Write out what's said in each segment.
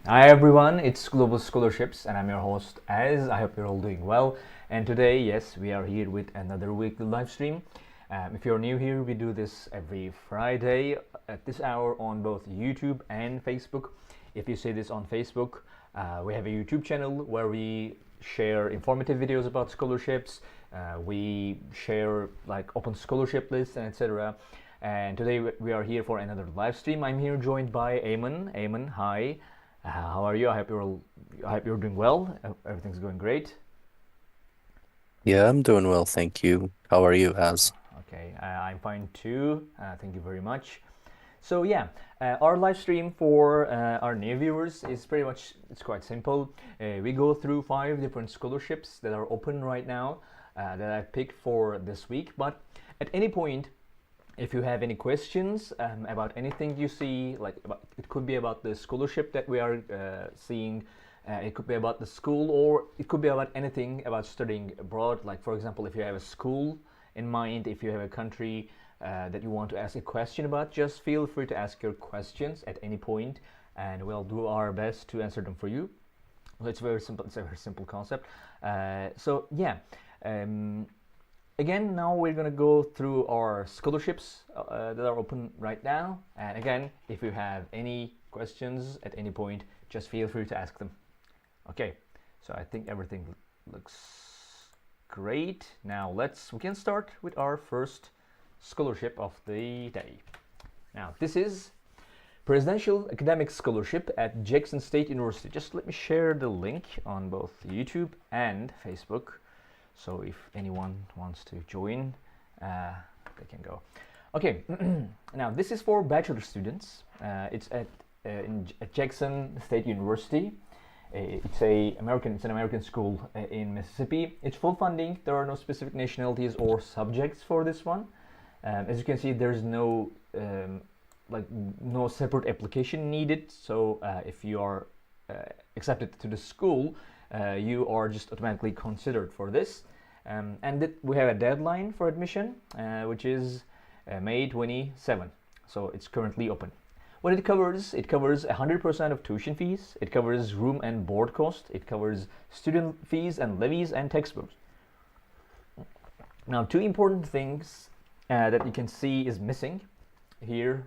Hi everyone, it's Global Scholarships and I'm your host Az. I hope you're all doing well. And today, yes, we are here with another weekly live stream. If you're new here, we do this every Friday at this hour on both YouTube and Facebook. If you see this on Facebook, we have a YouTube channel where we share informative videos about scholarships. We share like open scholarship lists and etc. And today we are here for another live stream. I'm here joined by Eamon. Eamon, hi. How are you? I hope you're doing well. Everything's going great. Yeah, I'm doing well, thank you. How are you, Az? Okay, I'm fine too. Thank you very much. So yeah, our live stream for our new viewers is pretty much it's quite simple. We go through 5 different scholarships that are open right now that I've picked for this week. But at any point, if you have any questions about anything you see, it could be about the scholarship that we are seeing, it could be about the school, or it could be about anything about studying abroad. Like for example, if you have a school in mind, if you have a country that you want to ask a question about, just feel free to ask your questions at any point, and we'll do our best to answer them for you. So it's very simple. It's a very simple concept. So yeah. Um, Again, now we're gonna go through our scholarships that are open right now. And again, if you have any questions at any point, just feel free to ask them. Okay, so I think everything looks great. Now we can start with our first scholarship of the day. Now this is Presidential Academic Scholarship at Jackson State University. Just let me share the link on both YouTube and Facebook. So if anyone wants to join, they can go. Okay, now this is for bachelor students. It's at Jackson State University. It's an American school in Mississippi. It's full funding. There are no specific nationalities or subjects for this one. As you can see, there's no separate application needed. So if you are accepted to the school, you are just automatically considered for this. And we have a deadline for admission, which is May 27. So it's currently open. What it covers 100% of tuition fees. It covers room and board cost. It covers student fees and levies and textbooks. Now, 2 important things that you can see is missing here.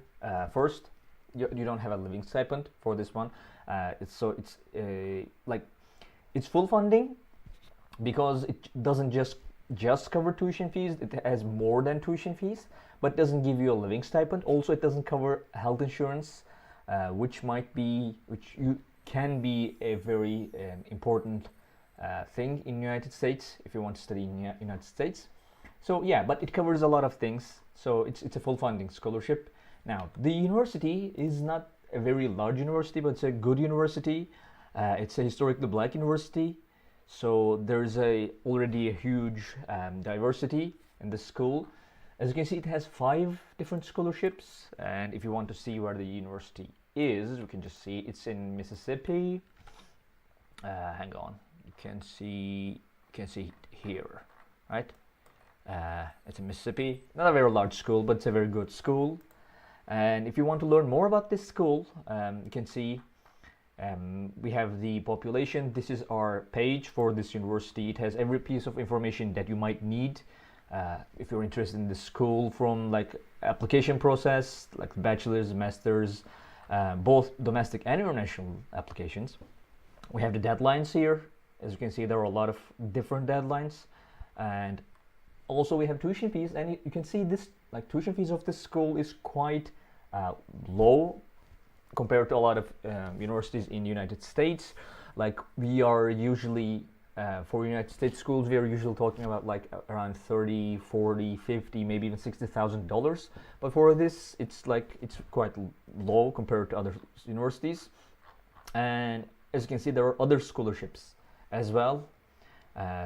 First, you don't have a living stipend for this one. It's full funding because it doesn't just cover tuition fees. It has more than tuition fees, but doesn't give you a living stipend. Also, it doesn't cover health insurance, which you can be a very important thing in United States if you want to study in United States. So yeah, but it covers a lot of things. So it's a full funding scholarship. Now the university is not a very large university, but it's a good university. It's a historically black university. So there's already a huge diversity in the school. As you can see, it has 5 different scholarships, and if you want to see where the university is, we can just see it's in Mississippi. Hang on, you can see here, right? It's in Mississippi. Not a very large school, but it's a very good school. And if you want to learn more about this school, you can see we have the population. This is our page for this university. It has every piece of information that you might need if you're interested in the school, from like application process, like bachelor's, master's, both domestic and international applications. We have the deadlines here. As you can see, there are a lot of different deadlines, and also we have tuition fees. And you can see this, like, tuition fees of this school is quite low compared to a lot of universities in the United States. Like we are usually for United States schools, we are usually talking about like around 30, 40, 50, maybe even $60,000. But for this, it's quite low compared to other universities. And as you can see, there are other scholarships as well.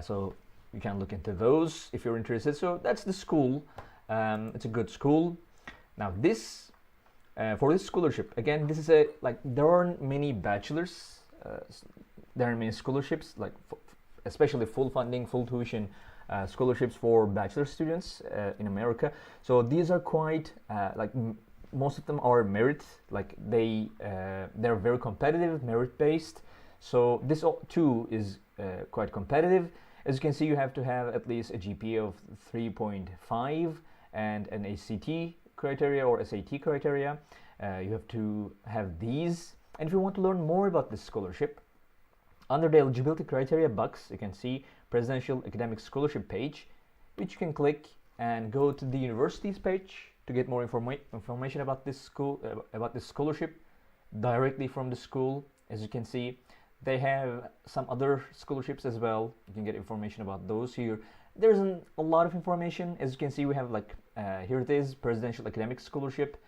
So you can look into those if you're interested. So that's the school. It's a good school. Now this for this scholarship, again, this is there aren't many bachelors. There are many scholarships, especially full funding, full tuition scholarships for bachelor students in America. So these are quite most of them are merit, like they're very competitive, merit based. So this too is quite competitive. As you can see, you have to have at least a GPA of 3.5 and an ACT criteria or SAT criteria. You have to have these. And if you want to learn more about this scholarship, under the eligibility criteria box, you can see Presidential Academic Scholarship page, which you can click and go to the universities page to get more information about this school, about this scholarship directly from the school. As you can see, they have some other scholarships as well. You can get information about those here. There's a lot of information. As you can see, we have like here it is, Presidential Academic Scholarship.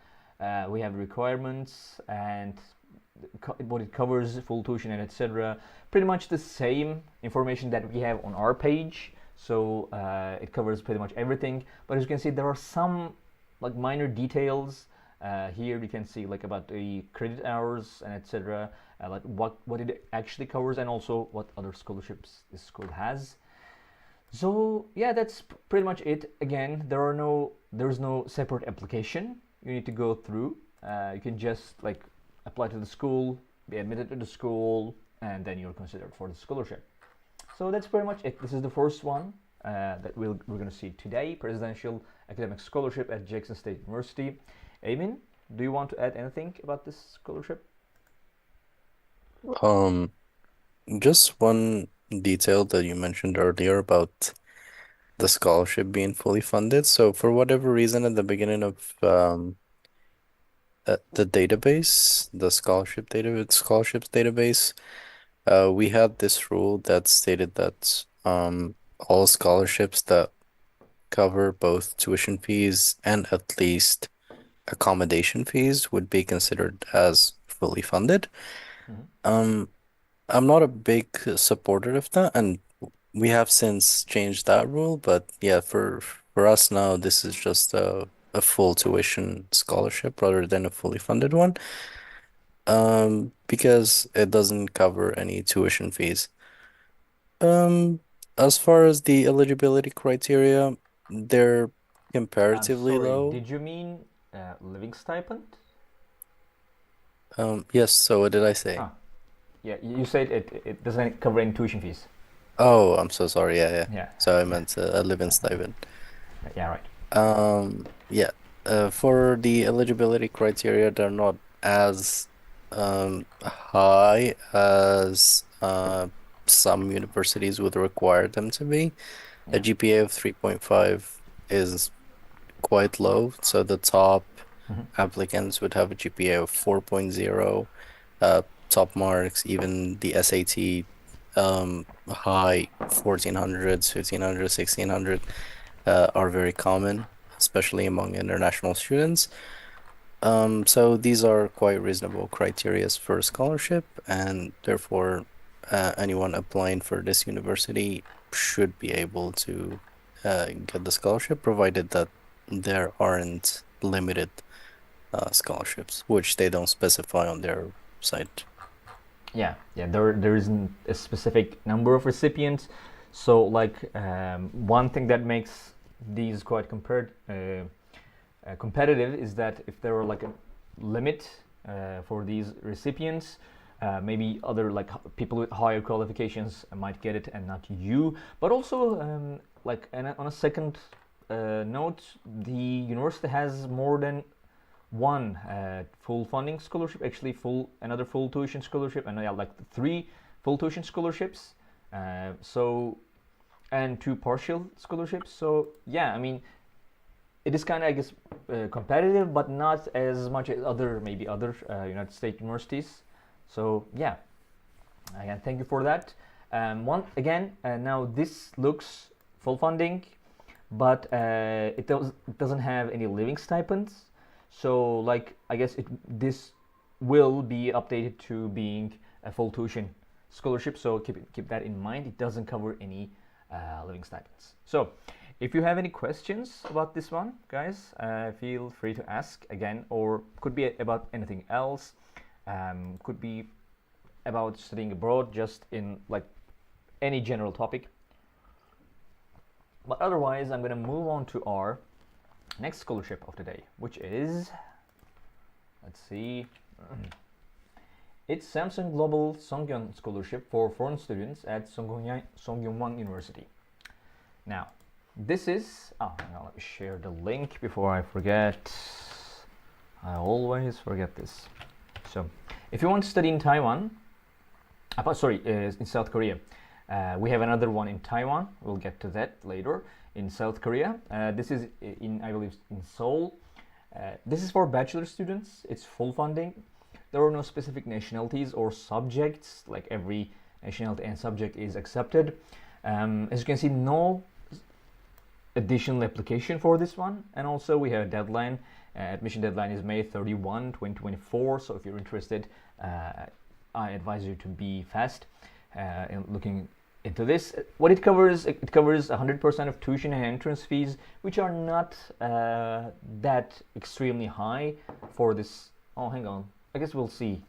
We have requirements and what it covers, full tuition and etc. Pretty much the same information that we have on our page. So it covers pretty much everything. But as you can see, there are some like minor details. Here you can see like about the credit hours and etc. Like what it actually covers, and also what other scholarships this school has. So yeah, that's pretty much it. Again, there's no separate application you need to go through. You can just like apply to the school, be admitted to the school, and then you're considered for the scholarship. So that's pretty much it. This is the first one that we're going to see today, Presidential Academic Scholarship at Jackson State University. Amin, do you want to add anything about this scholarship? Um, just one detail that you mentioned earlier about the scholarship being fully funded. So for whatever reason, at the beginning of the database, the scholarships database, we had this rule that stated that all scholarships that cover both tuition fees and at least accommodation fees would be considered as fully funded. Mm-hmm. I'm not a big supporter of that, and we have since changed that rule, but yeah, for us now, this is just a full tuition scholarship rather than a fully funded one, because it doesn't cover any tuition fees. Um, as far as the eligibility criteria, they're I'm comparatively sorry, low. did you mean living stipend? Yes, so what did I say? Ah, yeah, you said it doesn't cover any tuition fees. Oh, I'm so sorry. Yeah, yeah. Yeah, So I yeah, meant a living stipend. yeah, right. Yeah. For the eligibility criteria, they're not as high as some universities would require them to be. A Yeah. GPA of 3.5 is quite low, so the top Mm-hmm. applicants would have a GPA of 4.0. Top marks, even the SAT, high 1400s, 1500, 1600, are very common, especially among international students. So these are quite reasonable criteria for a scholarship, and therefore, anyone applying for this university should be able to get the scholarship, provided that there aren't limited scholarships, which they don't specify on their site. Yeah, yeah. There isn't a specific number of recipients. So like one thing that makes these quite competitive is that if there were like a limit for these recipients, maybe other like people with higher qualifications might get it and not you. But also like on a second note, the university has more than one full funding scholarship, actually another full tuition scholarship, and yeah, like three full tuition scholarships. So and two partial scholarships. So yeah, I mean, it is kind of I guess competitive, but not as much as maybe other United States universities. So yeah, again, thank you for that. Now this looks full funding, but it doesn't have any living stipends. So like I guess this will be updated to being a full tuition scholarship. So keep that in mind. It doesn't cover any living stipends. So if you have any questions about this one, guys, feel free to ask again, or could be about anything else. Could be about studying abroad, just in like any general topic. But otherwise, I'm gonna move on to our next scholarship of the day, which is Let's see. It's Samsung Global Sungkyun Scholarship for foreign students at Sungkyunkwan University. Now, this is. Oh, now let me share the link before I forget. I always forget this. So, if you want to study in Taiwan, in South Korea, we have another one in Taiwan. We'll get to that later. In South Korea, this is I believe, in Seoul. This is for bachelor students. It's full funding. There are no specific nationalities or subjects. Like every nationality and subject is accepted. As you can see, no additional application for this one, and also we have a deadline. Admission deadline is May 31, 2024. So if you're interested, I advise you to be fast in looking into this. What it covers 100% of tuition and entrance fees, which are not that extremely high for this. Oh, hang on. I guess we'll see.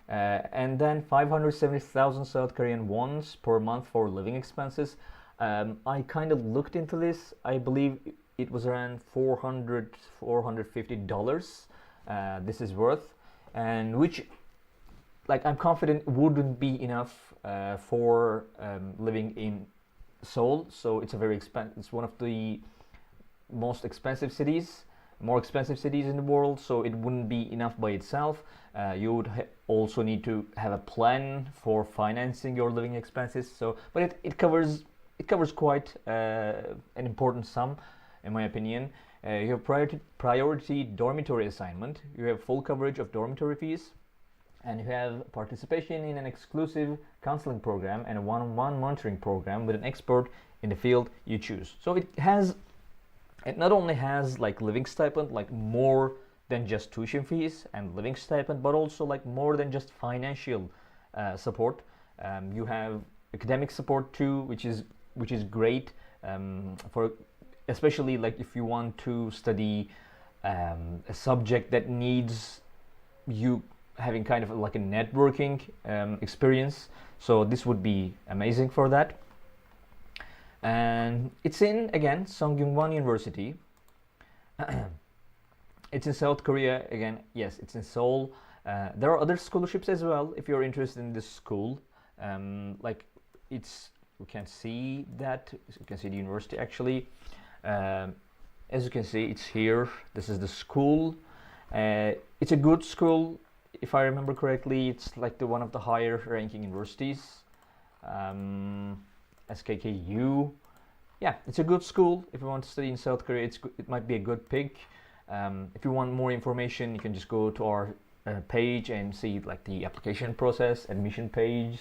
And then 570,000 South Korean wons per month for living expenses. I kind of looked into this. I believe it was around $450. This is worth, and which, like, I'm confident wouldn't be enough for living in Seoul. So it's a very expensive. It's one of the most expensive cities, more expensive cities in the world. So it wouldn't be enough by itself. You would also need to have a plan for financing your living expenses. So, but it covers quite an important sum, in my opinion. You have priority dormitory assignment. You have full coverage of dormitory fees, and you have participation in an exclusive counseling program and a one-on-one monitoring program with an expert in the field you choose. So it not only has like living stipend, like more than just tuition fees and living stipend, but also like more than just financial support. You have academic support too, which is great for especially like if you want to study a subject that needs you having kind of like a networking experience. So this would be amazing for that. And it's in, again, Sungkyunkwan University. It's in South Korea again. Yes, it's in Seoul. There are other scholarships as well if you're interested in this school. Like we can see that. You can see the university actually. As you can see, it's here. This is the school. It's a good school, if I remember correctly. It's like one of the higher ranking universities. SKKU. Yeah, it's a good school. If you want to study in South Korea, it might be a good pick. If you want more information, you can just go to our page and see like the application process, admission page,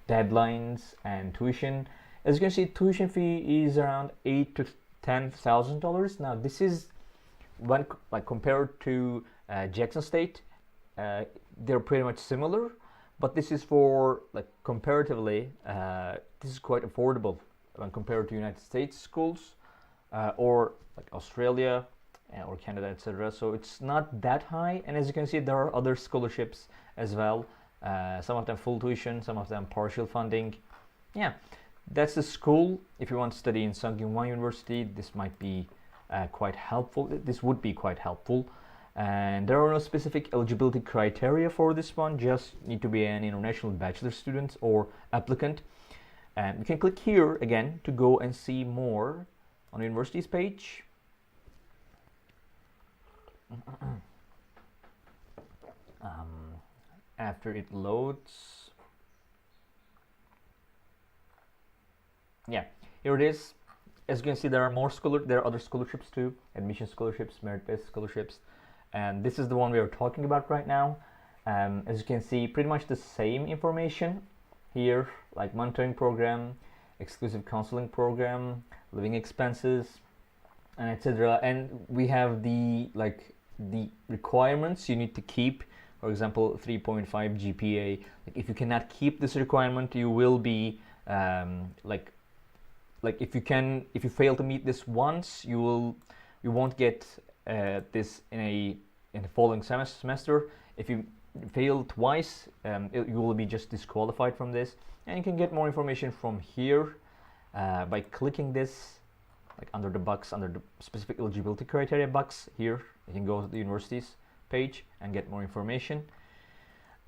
deadlines, and tuition. As you can see, tuition fee is around $8,000 to $10,000. Now this is when like compared to Jackson State, they're pretty much similar, but this is for like comparatively, this is quite affordable when compared to United States schools or like Australia or Canada, etc. So it's not that high, and as you can see, there are other scholarships as well. Some of them full tuition, some of them partial funding. Yeah, that's the school. If you want to study in Sungkyunkwan University, this might be quite helpful. This would be quite helpful. And there are no specific eligibility criteria for this one. Just need to be an international bachelor student or applicant. And you can click here again to go and see more on the university's page. After it loads, yeah, here it is. As you can see, there are other scholarships too, admission scholarships, merit-based scholarships, and this is the one we are talking about right now. As you can see, pretty much the same information here, like monitoring program, exclusive counseling program, living expenses, and etc. And we have the requirements you need to keep. For example, 3.5 GPA. Like if you cannot keep this requirement, you will be if you fail to meet this once, you won't get this in the following semester. If you fail twice, you will be just disqualified from this. And you can get more information from here by clicking this, like under the box, under the specific eligibility criteria box here. You can go to the university's page and get more information.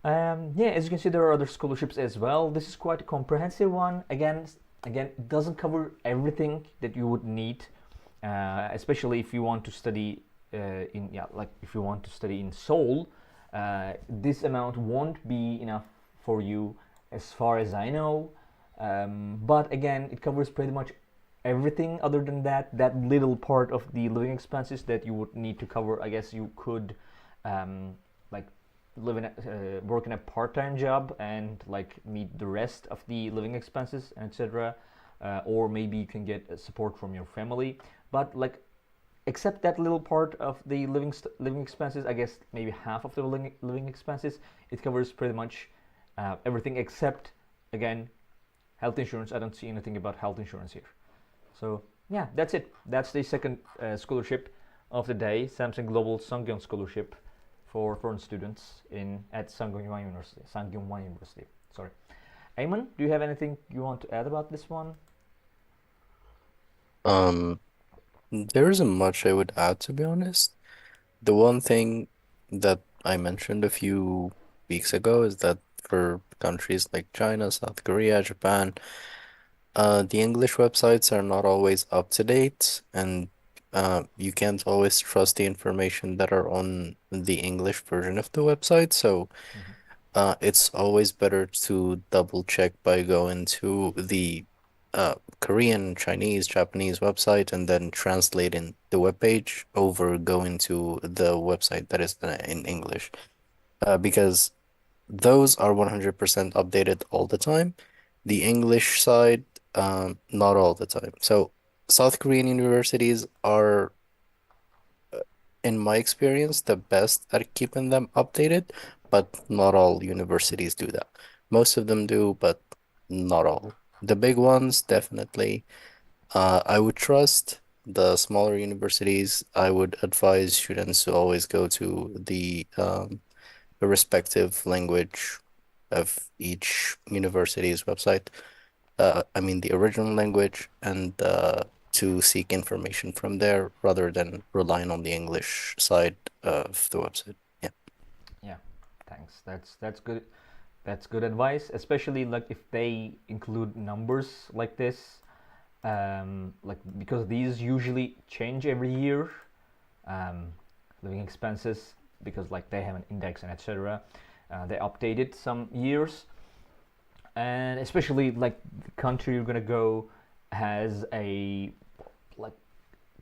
Yeah, as you can see, there are other scholarships as well. This is quite a comprehensive one. Again, it doesn't cover everything that you would need, especially if you want to study if you want to study in Seoul. This amount won't be enough for you, as far as I know. But again, it covers pretty much everything other than that little part of the living expenses that you would need to cover. I guess you could like work in a part-time job and like meet the rest of the living expenses, etc. Or maybe you can get support from your family. But like, except that little part of the living expenses, I guess maybe half of the living expenses, it covers pretty much everything except, again, health insurance. I don't see anything about health insurance here. So yeah, that's it. That's the second scholarship of the day, Samsung Global Sungkyun Scholarship for foreign students at Sungkyunkwan University. Sungkyunkwan University. Sorry. Ayman, do you have anything you want to add about this one? There isn't much I would add, to be honest. The one thing that I mentioned a few weeks ago is that for countries like China, South Korea, Japan, the English websites are not always up to date, and you can't always trust the information that are on the English version of the website. So it's always better to double check by going to the Korean, Chinese, Japanese website and then translating the web page over going to the website that is in English. Because those are 100% updated all the time. The English side, not all the time. So South Korean universities are, in my experience, the best at keeping them updated, but not all universities do that. Most of them do, but not all. The big ones, definitely. I would trust. The smaller universities, I would advise students to always go to the respective language of each university's website. I mean the original language, and to seek information from there rather than relying on the English side of the website. Yeah. Yeah, thanks. That's good. That's good advice, especially like if they include numbers like this, like because these usually change every year. Living expenses, because like they have an index and etc. They update it some years, and especially like the country you're gonna go has a like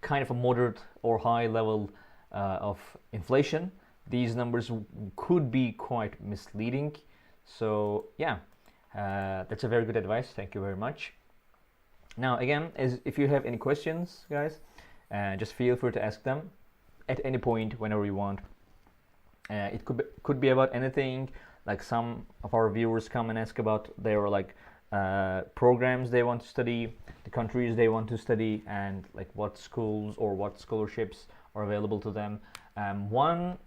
kind of a moderate or high level of inflation. These numbers could be quite misleading. So yeah, that's a very good advice. Thank you very much. Now again, if you have any questions, guys, just feel free to ask them at any point whenever you want. It could be about anything. Like some of our viewers come and ask about their like programs they want to study, the countries they want to study, and like what schools or what scholarships are available to them. One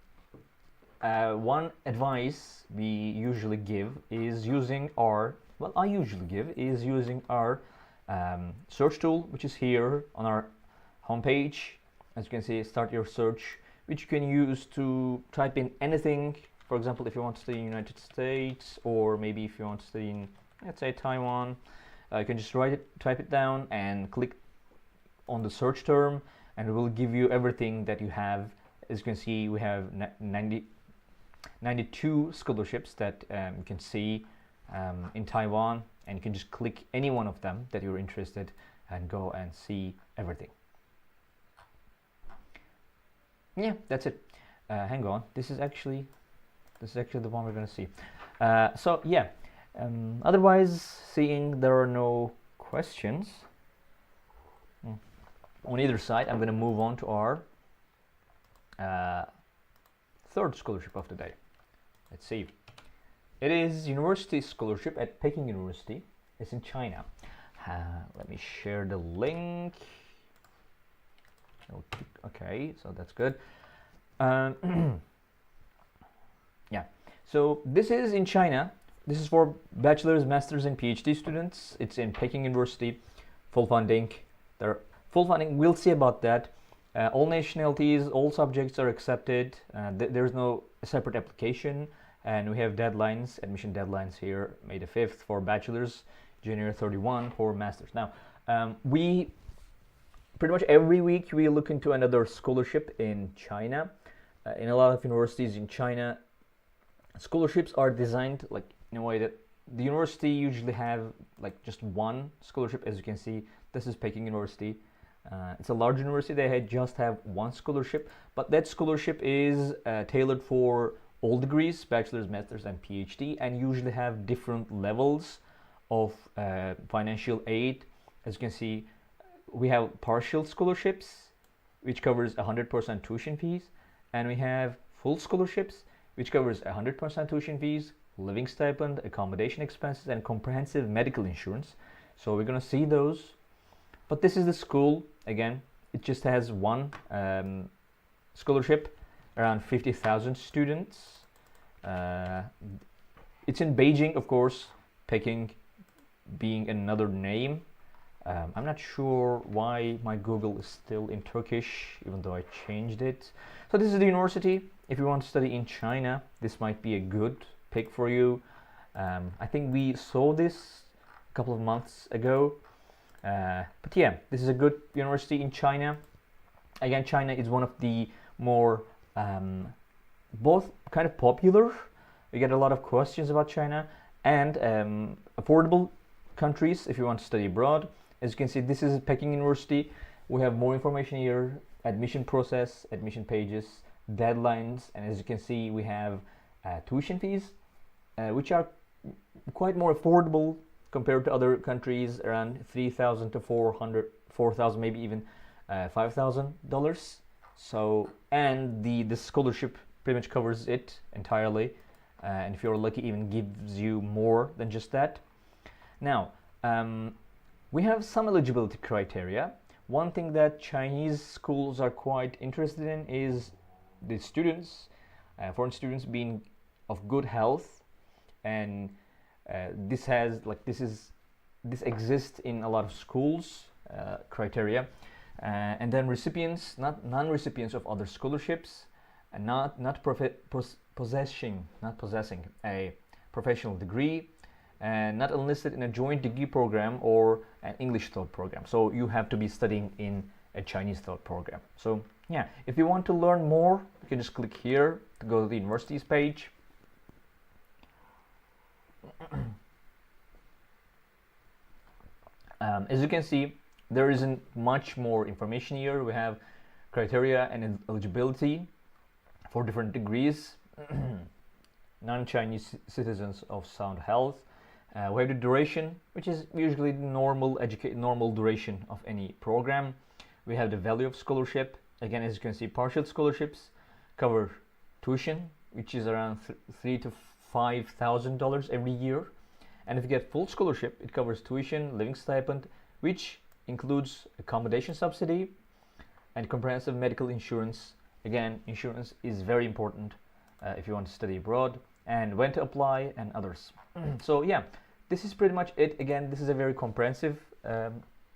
advice we usually give is using our search tool, which is here on our homepage. As you can see, start your search, which you can use to type in anything. For example, if you want to study in the United States, or maybe if you want to study in, let's say, Taiwan, you can just type it down and click on the search term, and it will give you everything that you have. As you can see, we have 92 scholarships that you can see in Taiwan, and you can just click any one of them that you're interested and go and see everything. Yeah, that's it. Hang on, this is actually the one we're gonna see. So yeah, otherwise, seeing there are no questions on either side, I'm gonna move on to our third scholarship of the day. Let's see. It is university scholarship at Peking University. It's in China. Let me share the link. Okay, so that's good. Yeah, so this is in China. This is for bachelor's, master's, and PhD students. It's in Peking University. Full funding. Full funding. We'll see about that. All nationalities, all subjects are accepted. There's no separate application, and we have deadlines, admission deadlines here, May the 5th for bachelor's, January 31 for master's. Now, we pretty much every week we look into another scholarship in China. In a lot of universities in China, scholarships are designed like in a way that the university usually have like just one scholarship. As you can see, this is Peking University. It's a large university. They just have one scholarship, but that scholarship is tailored for all degrees, bachelor's, master's, and PhD, and usually have different levels of financial aid. As you can see, we have partial scholarships, which covers 100% tuition fees, and we have full scholarships, which covers 100% tuition fees, living stipend, accommodation expenses, and comprehensive medical insurance. So we're gonna see those. But this is the school. Again, it just has one scholarship, around 50,000 students. It's in Beijing, of course, Peking being another name. I'm not sure why my Google is still in Turkish, even though I changed it. So this is the university. If you want to study in China, this might be a good pick for you. I think we saw this a couple of months ago. But yeah, this is a good university in China. Again, China is one of the more both kind of popular. We get a lot of questions about China, and affordable countries if you want to study abroad. As you can see, this is Peking University. We have more information here, admission process, admission pages, deadlines, and as you can see, we have tuition fees, which are quite more affordable compared to other countries, around 3,000 to 4,000, maybe even $5,000. So, and the scholarship pretty much covers it entirely, and if you're lucky, even gives you more than just that. Now, we have some eligibility criteria. One thing that Chinese schools are quite interested in is the students, foreign students, being of good health, and this exists in a lot of schools criteria, and then recipients, not non-recipients of other scholarships, and not possessing a professional degree, and not enlisted in a joint degree program or an English thought program. So you have to be studying in a Chinese thought program. So yeah, if you want to learn more, you can just click here to go to the universities page. As you can see, there isn't much more information here. We have criteria and eligibility for different degrees. Non-Chinese citizens of sound health. We have the duration, which is usually the normal duration of any program. We have the value of scholarship. Again, as you can see, partial scholarships cover tuition, which is around $3,000 to $5,000 every year. And if you get full scholarship, it covers tuition, living stipend, which includes accommodation subsidy and comprehensive medical insurance. Again, insurance is very important if you want to study abroad, and when to apply and others. So yeah, this is pretty much it. Again, this is a very comprehensive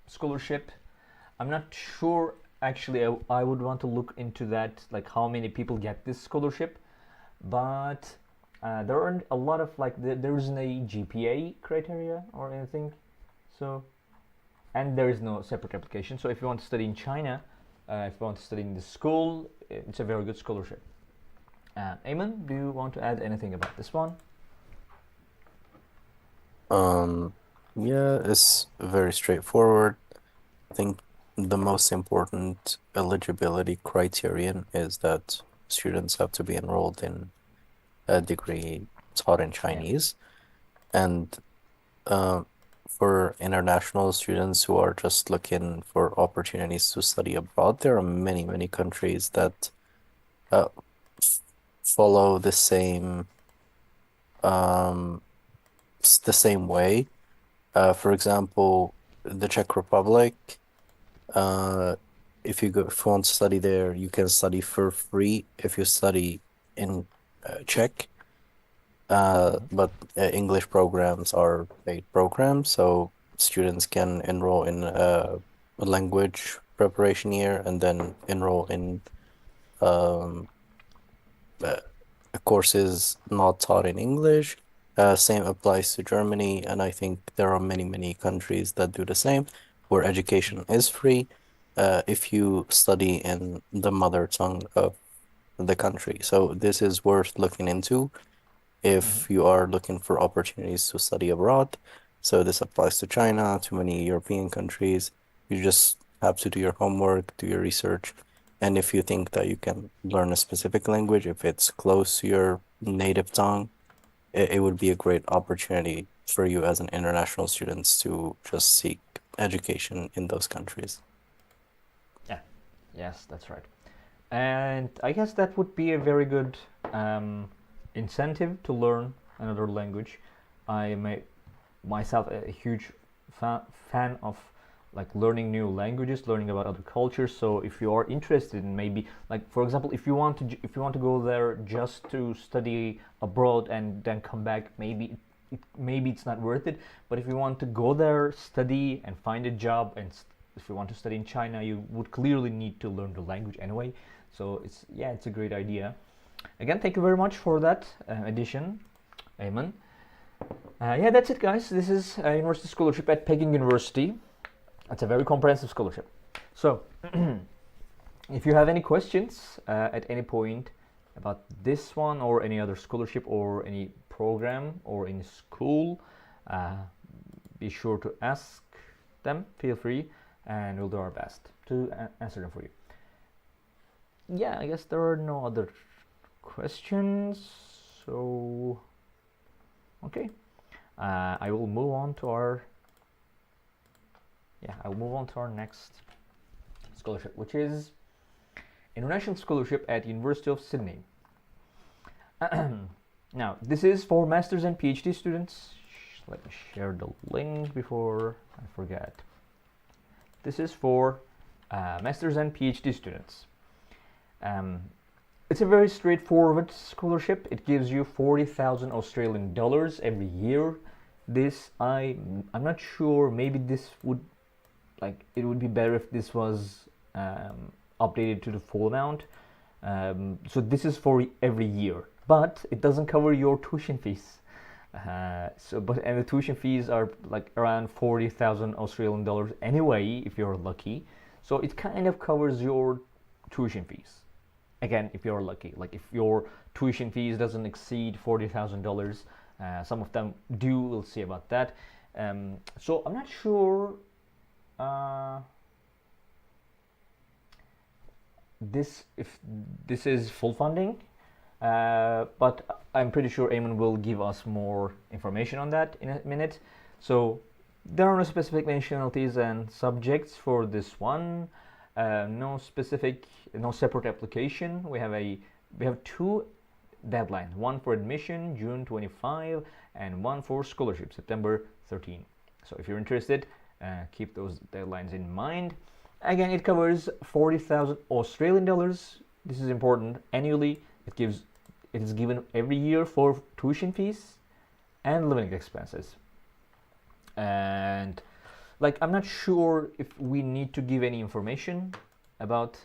scholarship. I'm not sure, actually, I would want to look into that, like how many people get this scholarship, but there aren't a lot of there isn't a GPA criteria or anything, so, and there is no separate application. So if you want to study in China, if you want to study in the school, it's a very good scholarship. Eamon, do you want to add anything about this one? Yeah, it's very straightforward. I think the most important eligibility criterion is that students have to be enrolled in a degree taught in Chinese. And for international students who are just looking for opportunities to study abroad, there are many, many countries that follow the same way. For example, the Czech Republic, if you want to study there, you can study for free if you study in Czech. But English programs are paid programs, so students can enroll in a language preparation year and then enroll in um, uh, courses not taught in English. Same applies to Germany, and I think there are many, many countries that do the same, where education is free if you study in the mother tongue of the country. So this is worth looking into Mm-hmm. if you are looking for opportunities to study abroad. So this applies to China, to many European countries. You just have to do your homework, do your research, and if you think that you can learn a specific language, if it's close to your native tongue, it would be a great opportunity for you as an international student to just seek education in those countries. Yeah, yes, that's right. And I guess that would be a very good um, incentive to learn another language. I am myself a huge fan of like learning new languages, learning about other cultures. So if you are interested in maybe like for example, if you want to go there just to study abroad and then come back, maybe it's not worth it. But if you want to go there, study and find a job, and if you want to study in China, you would clearly need to learn the language anyway. So it's a great idea. Again, thank you very much for that addition, Ayman. Yeah, that's it, guys. This is a university scholarship at Peking University. It's a very comprehensive scholarship. So, if you have any questions at any point about this one or any other scholarship or any program or any school, be sure to ask them. Feel free, and we'll do our best to answer them for you. Yeah, I guess there are no other questions. So, okay. I will move on to our next scholarship, which is international scholarship at University of Sydney. Now, this is for masters and PhD students. Let me share the link before I forget. This is for masters and PhD students. It's a very straightforward scholarship. It gives you 40,000 Australian dollars every year. I'm not sure. Maybe this would it would be better if this was updated to the full amount. So this is for every year, but it doesn't cover your tuition fees. And the tuition fees are like around 40,000 Australian dollars anyway, if you're lucky. So it kind of covers your tuition fees. Again, if you're lucky, like if your tuition fees doesn't exceed $40,000, some of them do. We'll see about that. So I'm not sure. If this is full funding, but I'm pretty sure Eamon will give us more information on that in a minute. So there are no specific nationalities and subjects for this one. No separate application. We have two deadlines: one for admission, June 25, and one for scholarship, September 13. So if you're interested, keep those deadlines in mind. Again, it covers 40,000 Australian dollars. This is important. Annually, it is given every year for tuition fees and living expenses. And I'm not sure if we need to give any information about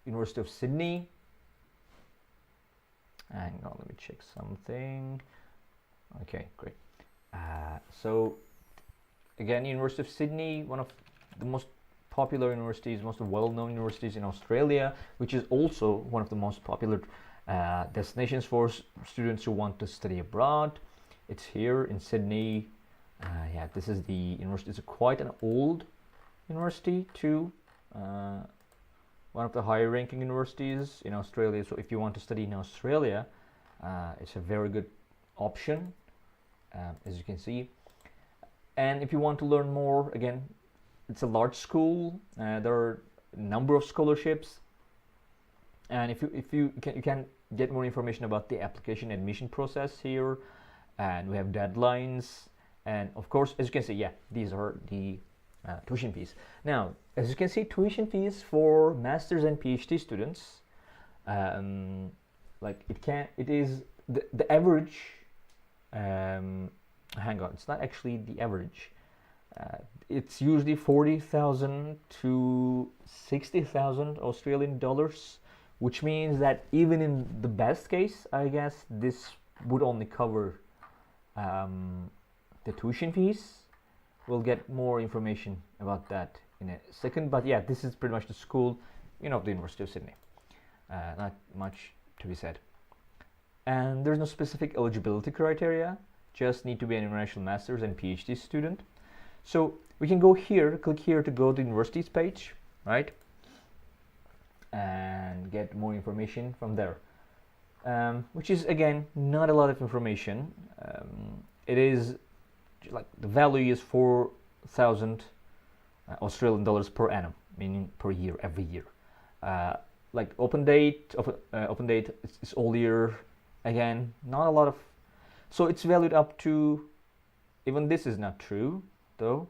University of Sydney. Hang on, let me check something. Okay, great. So again, University of Sydney, one of the most popular universities, most well-known universities in Australia, which is also one of the most popular destinations for students who want to study abroad. It's here in Sydney. Yeah, this is the university. It's quite an old university too. One of the higher ranking universities in Australia. So if you want to study in Australia, it's a very good option, as you can see. And if you want to learn more, again, it's a large school. There are a number of scholarships, and if you can get more information about the application admission process here, and we have deadlines, and of course, as you can see, yeah, these are the tuition fees. Now, as you can see, tuition fees for masters and PhD students, it is the average. Hang on, it's not actually the average. It's usually 40,000 to 60,000 Australian dollars, which means that even in the best case, I guess this would only cover the tuition fees. We'll get more information about that in a second, but yeah, this is pretty much the school, of the University of Sydney. Not much to be said. And there's no specific eligibility criteria, just need to be an international master's and PhD student. So we can go here, click here to go to the universities page, right? And get more information from there. Which is, again, not a lot of information. It is like the value is 4,000 Australian dollars per annum, meaning per year, every year. Like open date is all year. Again, not a lot of, so it's valued up to, even this is not true though,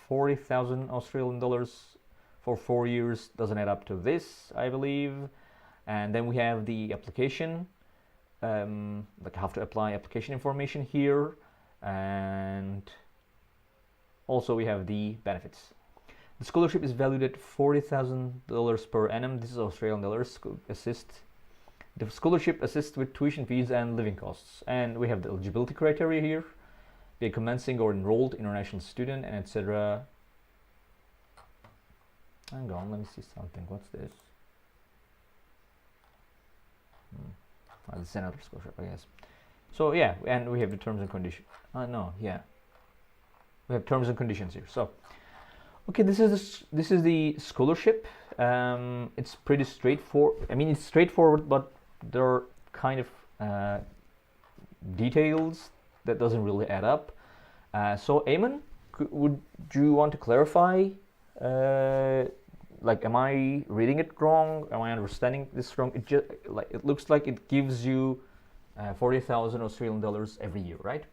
40,000 Australian dollars for 4 years doesn't add up to this, I believe. And then we have the application, like how to apply application information here, and also we have the benefits. The scholarship is valued at $40,000 per annum. This is Australian dollars. The scholarship assists with tuition fees and living costs. And we have the eligibility criteria here. Be a commencing or enrolled international student, and etc. Hang on, let me see something. What's this? This is another scholarship, I guess. So yeah, and we have the terms and conditions. We have terms and conditions here. So, okay, this is the scholarship. It's pretty straightforward. I mean, it's straightforward, but there are kind of details that doesn't really add up. So, Eamon, would you want to clarify? Like, am I reading it wrong? Am I understanding this wrong? It looks like it gives you 40,000 Australian dollars every year, right?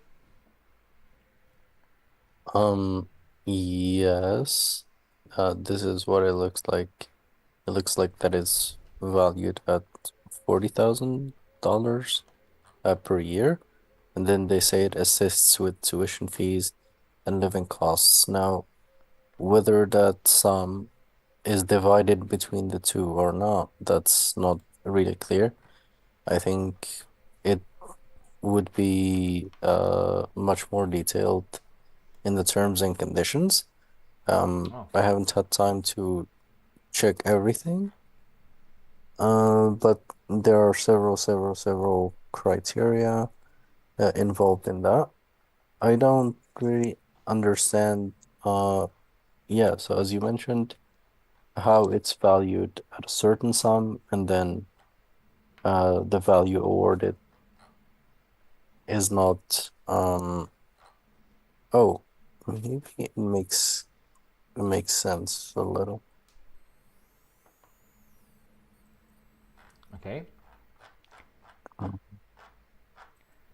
Yes. This is what it looks like. It looks like that is valued at $40,000 per year. And then they say it assists with tuition fees and living costs. Now, whether that sum is divided between the two or not, that's not really clear. I think it would be much more detailed in the terms and conditions. I haven't had time to check everything, but there are several criteria involved in that. I don't really understand. Yeah, so as you mentioned, how it's valued at a certain sum, and then the value awarded is not. Oh, maybe it makes sense a little. Okay.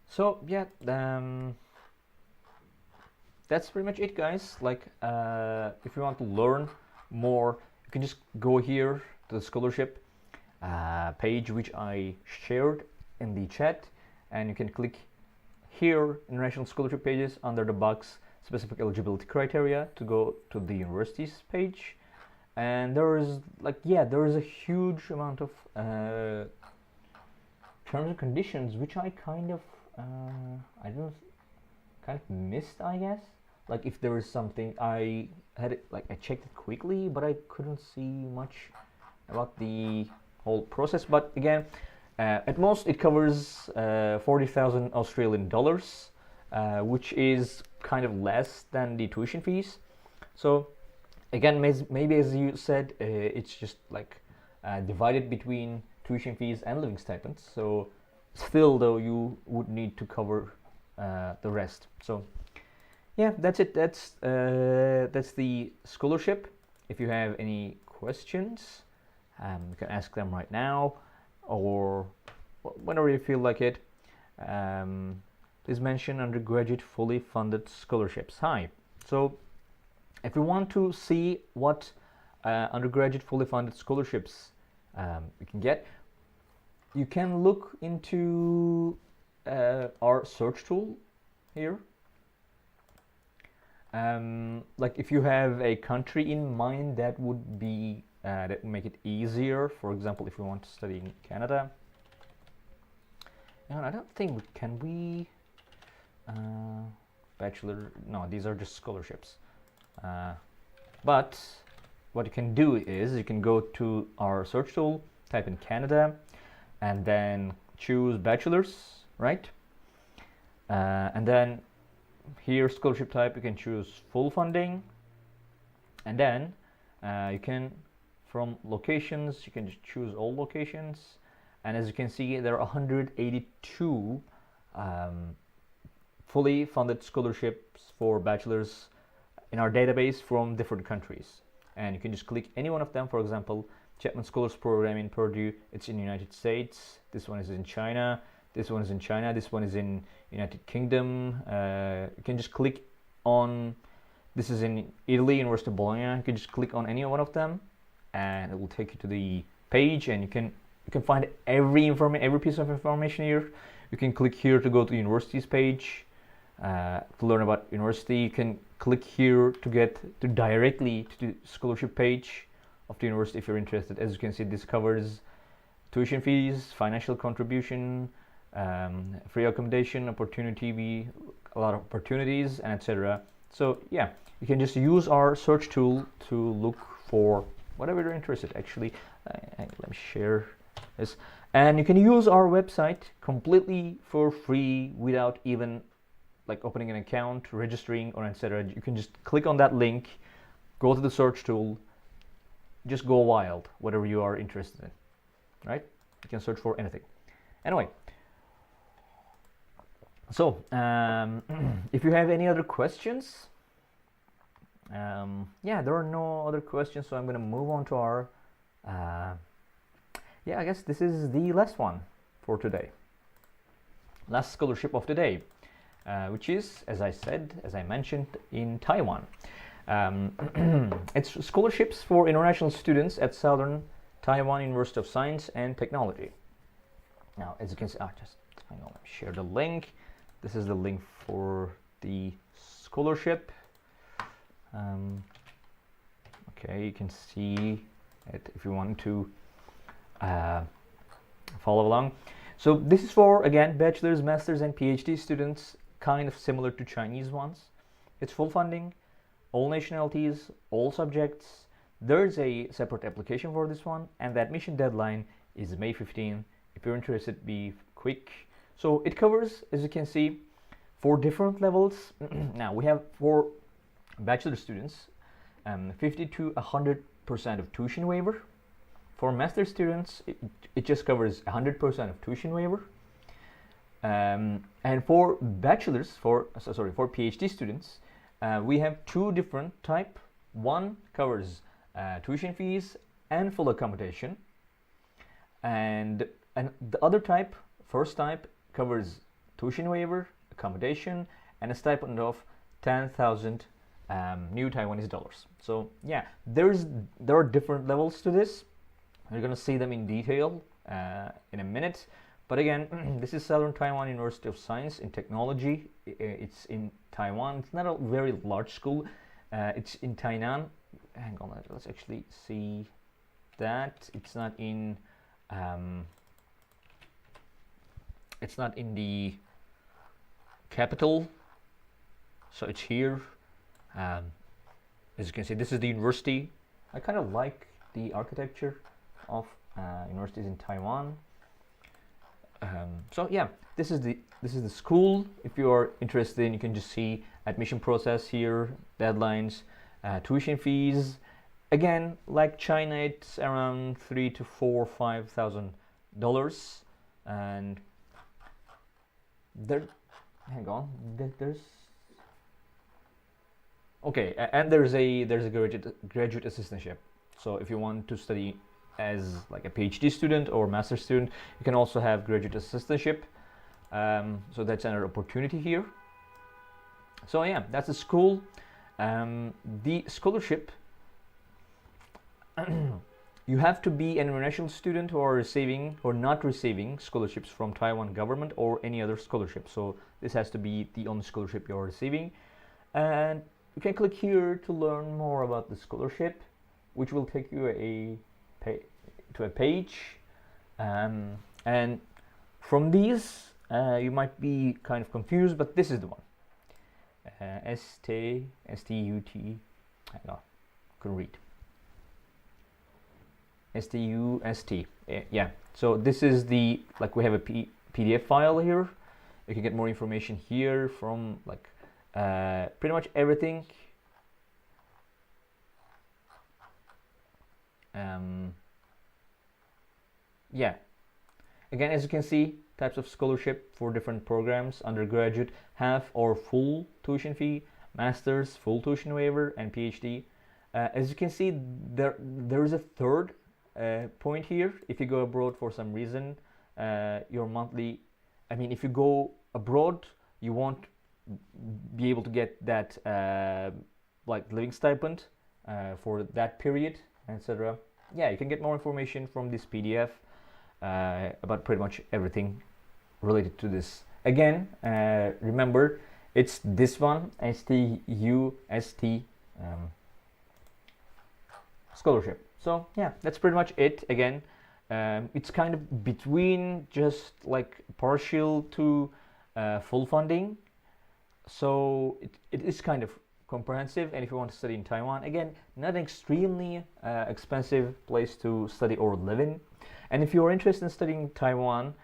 So yeah, that's pretty much it, guys. Like, if you want to learn more, you can just go here to the scholarship page, which I shared in the chat, and you can click here, international scholarship pages, under the box specific eligibility criteria to go to the universities page. And there is a huge amount of terms and conditions, which I kind of missed, I guess. Like, if there is something, I checked it quickly, but I couldn't see much about the whole process. But again, at most it covers 40,000 Australian dollars, which is kind of less than the tuition fees. So again, maybe as you said, it's just like divided between tuition fees and living stipends. So still, though, you would need to cover the rest. So yeah, that's it. That's the scholarship. If you have any questions, you can ask them right now, or whenever you feel like it. Please mention undergraduate fully funded scholarships. Hi. So if you want to see what undergraduate fully funded scholarships you can get, you can look into our search tool here. Like if you have a country in mind, that would be that would make it easier. For example, if you want to study in Canada. And I don't think can we bachelor. No, these are just scholarships. But what you can do is you can go to our search tool, type in Canada, and then choose bachelor's, right? And then here scholarship type, you can choose full funding, and then you can, from locations, you can just choose all locations, and as you can see, there are 182 fully funded scholarships for bachelors in our database from different countries, and you can just click any one of them. For example, Chapman Scholars Program in Purdue, it's in the United States. This one is in China. This one is in China. This one is in United Kingdom. You can just click on. This is in Italy, University of Bologna. You can just click on any one of them, and it will take you to the page, and you can find every piece of information here. You can click here to go to the universities page to learn about university. You can click here to get to directly to the scholarship page of the university if you're interested. As you can see, this covers tuition fees, financial contribution, free accommodation, opportunity, a lot of opportunities, and etc. So yeah, you can just use our search tool to look for whatever you're interested. Actually, let me share this, and you can use our website completely for free without even like opening an account, registering, or etc. You can just click on that link, go to the search tool, just go wild, whatever you are interested in, right? You can search for anything. Anyway, so if you have any other questions, yeah, there are no other questions, so I'm gonna move on to our yeah, I guess this is the last one for today, last scholarship of the day, which is, as I mentioned, in Taiwan. It's scholarships for international students at Southern Taiwan University of Science and Technology. Now, as you can see, just hang on, let me share the link. This is the link for the scholarship. Okay, you can see it if you want to follow along. So this is for, again, bachelor's, master's, and PhD students, kind of similar to Chinese ones. It's full funding, all nationalities, all subjects. There's a separate application for this one, and the admission deadline is May 15. If you're interested, be quick. So it covers, as you can see, 4 different levels. Now we have for bachelor students, 50 to 100% of tuition waiver. For master students, it just covers 100% of tuition waiver. And for bachelors, for PhD students, we have 2 different type. One covers tuition fees and full accommodation, and the other type, first type, covers tuition waiver, accommodation, and a stipend of 10,000 new Taiwanese dollars. So yeah, there are different levels to this. You're gonna see them in detail in a minute. But again, this is Southern Taiwan University of Science and Technology. It's in Taiwan. It's not a very large school. It's in Tainan. Hang on, let's actually see that. It's not in the capital. So it's here. As you can see, this is the university. I kind of like the architecture of universities in Taiwan. So yeah, this is the school. If you are interested, you can just see admission process here, deadlines, tuition fees. Again, like China, it's around $3,000 to $5,000, and there's okay, and there's a graduate assistantship. So if you want to study as like a PhD student or master's student, you can also have graduate assistantship. So that's another opportunity here. So yeah, that's the school. The scholarship, you have to be an international student who are receiving or not receiving scholarships from Taiwan government or any other scholarship. So this has to be the only scholarship you're receiving. And you can click here to learn more about the scholarship, which will take you to a page, and from these you might be kind of confused, but this is the one. STUT. Hang on, couldn't read. STUST. Yeah. So this is the, like, we have a PDF file here. You can get more information here from, like, pretty much everything. Yeah. Again, as you can see, types of scholarship for different programs: undergraduate, half or full tuition fee; master's, full tuition waiver; and PhD. As you can see, there is a third point here. If you go abroad for some reason, your monthly, I mean, if you go abroad, you won't be able to get that like living stipend for that period, etc. Yeah, you can get more information from this PDF about pretty much everything related to this. Again, remember, it's this one, STUST scholarship. So yeah, that's pretty much it. Again, it's kind of between just like partial to full funding, so it is kind of comprehensive. And if you want to study in Taiwan, again, not an extremely expensive place to study or live in. And if you're interested in studying Taiwan,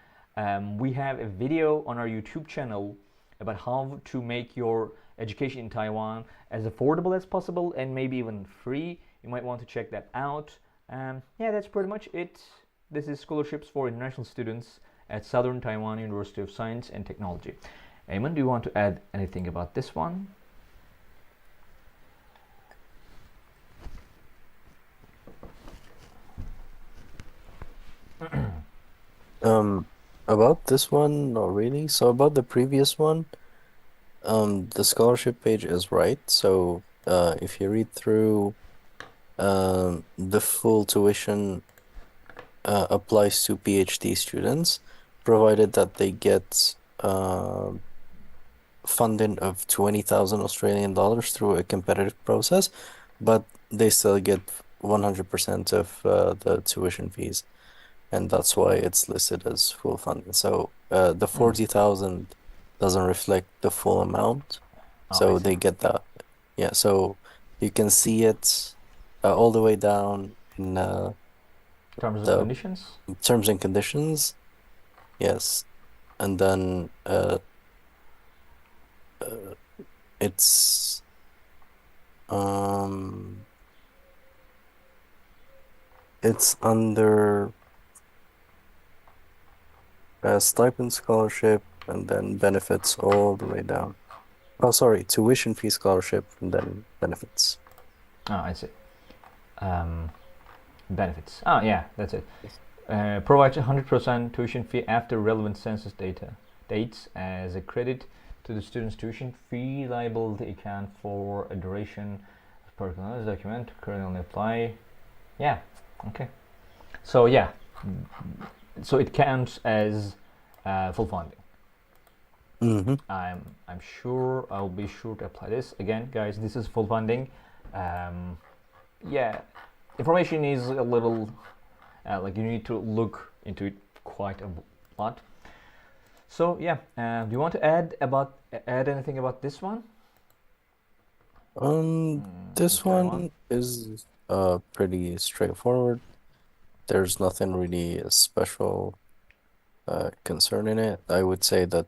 we have a video on our YouTube channel about how to make your education in Taiwan as affordable as possible and maybe even free. You might want to check that out. Yeah, that's pretty much it. This is scholarships for international students at Southern Taiwan University of Science and Technology. Eamon, do you want to add anything about this one? About this one, not really. So about the previous one, the scholarship page is right. So if you read through, the full tuition applies to PhD students, provided that they get funding of 20,000 Australian dollars through a competitive process, but they still get 100% of the tuition fees, and that's why it's listed as full funding. So the 40,000 doesn't reflect the full amount, so they get that. Yeah, so you can see it all the way down in terms and conditions. Terms and conditions, yes, and then it's under stipend scholarship and then benefits all the way down. Oh, sorry, tuition fee scholarship and then benefits. I see. Benefits. Yeah, that's it. Provides 100% tuition fee after relevant census dates as a credit to the student's tuition fee liability account for a duration of personal document currently apply. Yeah, okay. So yeah, so it counts as full funding. I'm sure I'll be sure to apply this. Again, guys, this is full funding. Yeah, information is a little like you need to look into it quite a lot. So yeah, do you want to add anything about this one? This one is pretty straightforward. There's nothing really special concerning it. I would say that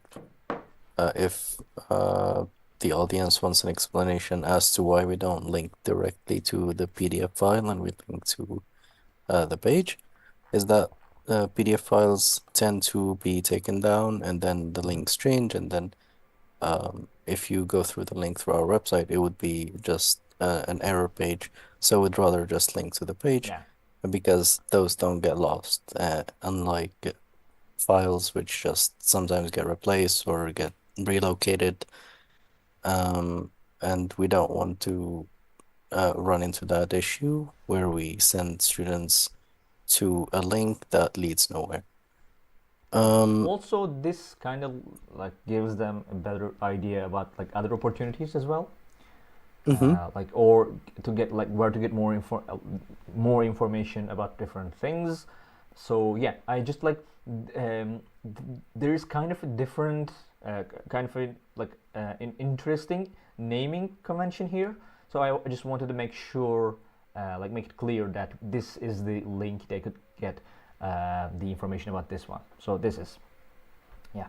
if the audience wants an explanation as to why we don't link directly to the PDF file and we link to the page, is that PDF files tend to be taken down and then the links change, and then if you go through the link through our website, it would be just an error page. So we'd rather just link to the page because those don't get lost, unlike files which just sometimes get replaced or get relocated. And we don't want to run into that issue where we send students to a link that leads nowhere. Also, this kind of like gives them a better idea about like other opportunities as well. Mm-hmm. like, or to get like where to get more information about different things. So yeah, I just like there is kind of a different kind of a like an interesting naming convention here. So I just wanted to make sure, like make it clear that this is the link they could get the information about this one. So this is, yeah.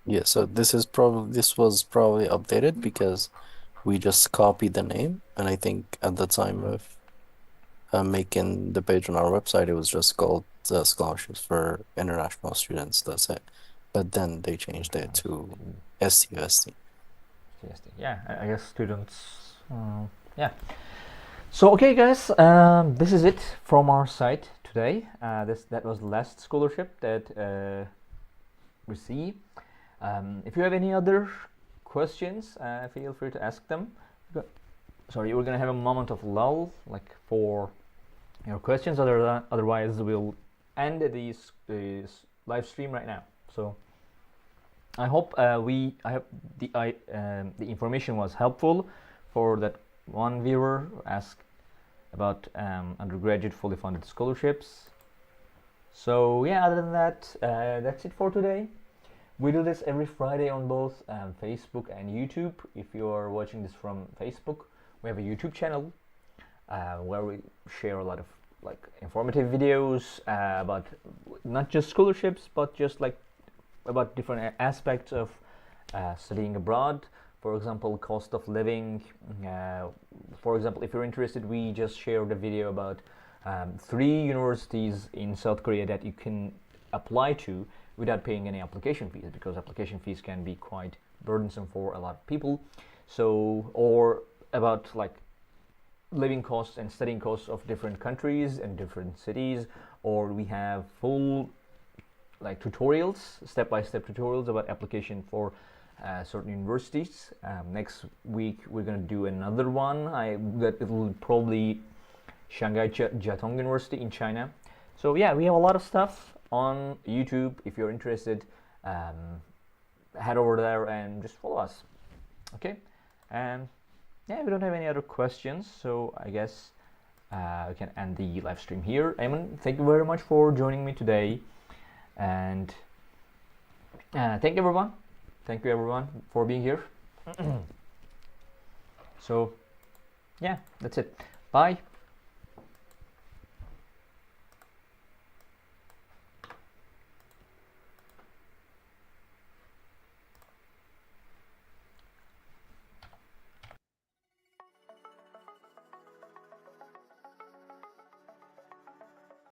Yeah, so this was probably updated because we just copied the name, and I think at the time of making the page on our website, it was just called Scholarships for International Students. That's it. But then they changed it to STUST. Yeah, I guess students. Yeah. So okay, guys, this is it from our site today. That was the last scholarship that we see. If you have any other questions, feel free to ask them. Sorry, we're gonna have a moment of lull, like for your questions. Otherwise, we'll end this live stream right now. So I hope the information was helpful for that one viewer who asked about undergraduate fully funded scholarships. So yeah, other than that, that's it for today. We do this every Friday on both Facebook and YouTube. If you are watching this from Facebook, we have a YouTube channel where we share a lot of like informative videos about not just scholarships, but just like about different aspects of studying abroad. For example, cost of living. For example, if you're interested, we just shared a video about 3 universities in South Korea that you can apply to without paying any application fees, because application fees can be quite burdensome for a lot of people. So, or about like living costs and studying costs of different countries and different cities, or we have full like tutorials, step-by-step tutorials about application for certain universities. Next week we're gonna do another one. It will probably Shanghai Jiaotong University in China. So yeah, we have a lot of stuff on YouTube. If you're interested, head over there and just follow us. Okay, and yeah, we don't have any other questions, so I guess we can end the live stream here. Ayman, thank you very much for joining me today, and thank you everyone for being here. So yeah, that's it. Bye.